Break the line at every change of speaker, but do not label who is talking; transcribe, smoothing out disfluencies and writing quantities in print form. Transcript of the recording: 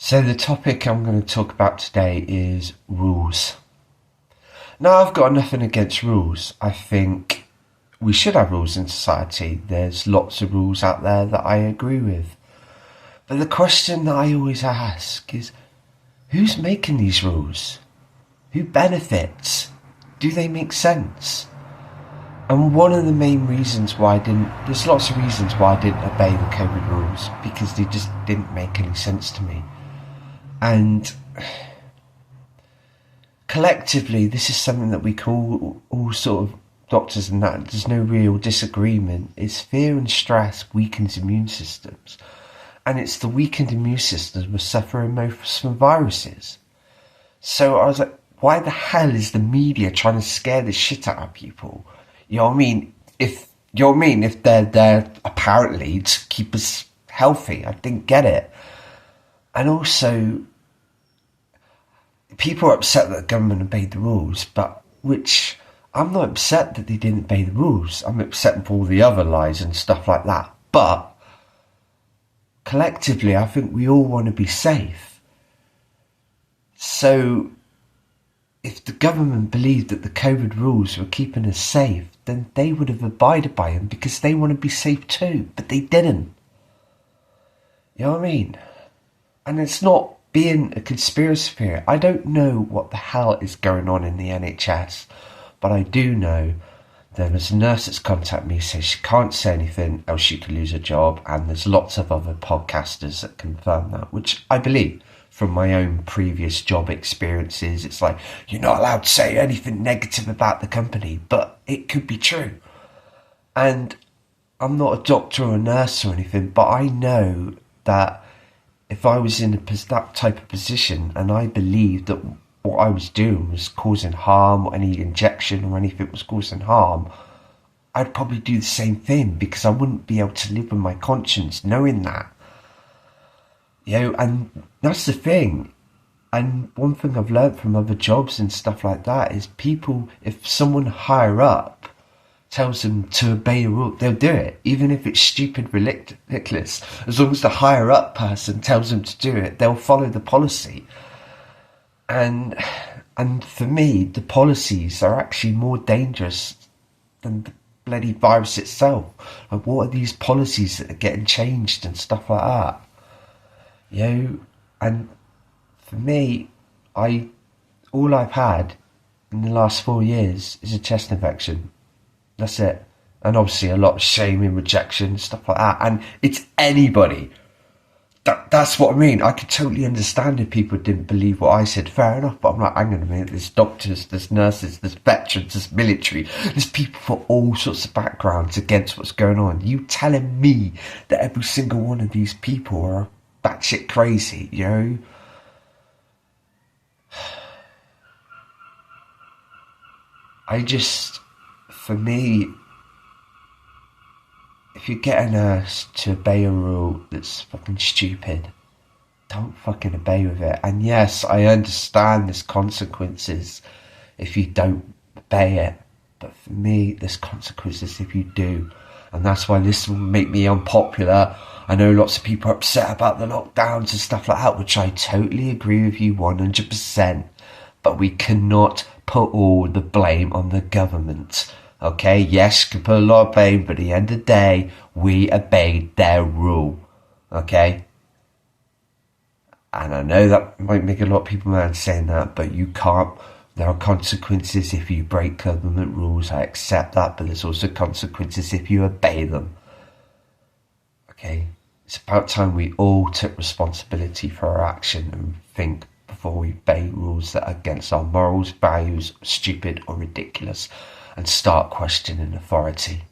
So the topic I'm going to talk about today is rules. Now, I've got nothing against rules. I think we should have rules in society. There's lots of rules out there that I agree with. But the question that I always ask is, who's making these rules? Who benefits? Do they make sense? And one of the main reasons why there's lots of reasons why I didn't obey the COVID rules, because they just didn't make any sense to me. And collectively, this is something that we call all sort of doctors and that, there's no real disagreement, is fear and stress weakens immune systems. And it's the weakened immune systems we're suffering most from viruses. So I was like, why the hell is the media trying to scare the shit out of people? You know what I mean? If they're there apparently to keep us healthy, I didn't get it. And also, people are upset that the government obeyed the rules, but which I'm not upset that they didn't obey the rules. I'm upset for all the other lies and stuff like that. But collectively, I think we all want to be safe. So if the government believed that the COVID rules were keeping us safe, then they would have abided by them because they want to be safe too, but they didn't. You know what I mean? And it's not being a conspiracy theory. I don't know what the hell is going on in the NHS, but I do know there was a nurse that's contacted me, says she can't say anything else she could lose her job, and there's lots of other podcasters that confirm that, which I believe from my own previous job experiences. It's like, you're not allowed to say anything negative about the company, but it could be true. And I'm not a doctor or a nurse or anything, but I know that if I was in that type of position and I believed that what I was doing was causing harm, or any injection or anything was causing harm, I'd probably do the same thing, because I wouldn't be able to live with my conscience knowing that. You know, and that's the thing. And one thing I've learned from other jobs and stuff like that is people, if someone higher up tells them to obey a rule, they'll do it, even if it's stupid, ridiculous. As long as the higher up person tells them to do it, they'll follow the policy. And for me, the policies are actually more dangerous than the bloody virus itself. Like, what are these policies that are getting changed and stuff like that? You know, and for me, all I've had in the last 4 years is a chest infection. That's it. And obviously a lot of shame and rejection, stuff like that. And it's anybody. That's what I mean. I could totally understand if people didn't believe what I said. Fair enough. But I'm like, hang on a minute. There's doctors, there's nurses, there's veterans, there's military. There's people for all sorts of backgrounds against what's going on. You telling me that every single one of these people are batshit crazy, you know? For me, if you're getting us to obey a rule that's fucking stupid, don't fucking obey with it. And yes, I understand there's consequences if you don't obey it, but for me, there's consequences if you do. And that's why this will make me unpopular. I know lots of people are upset about the lockdowns and stuff like that, which I totally agree with you 100%. But we cannot put all the blame on the government. Okay, yes, you can put a lot of blame, but at the end of the day, we obeyed their rule. Okay? And I know that might make a lot of people mad saying that, but you can't. There are consequences if you break government rules. I accept that, but there's also consequences if you obey them. Okay? It's about time we all took responsibility for our action and think before we obey rules that are against our morals, values, stupid or ridiculous, and start questioning authority.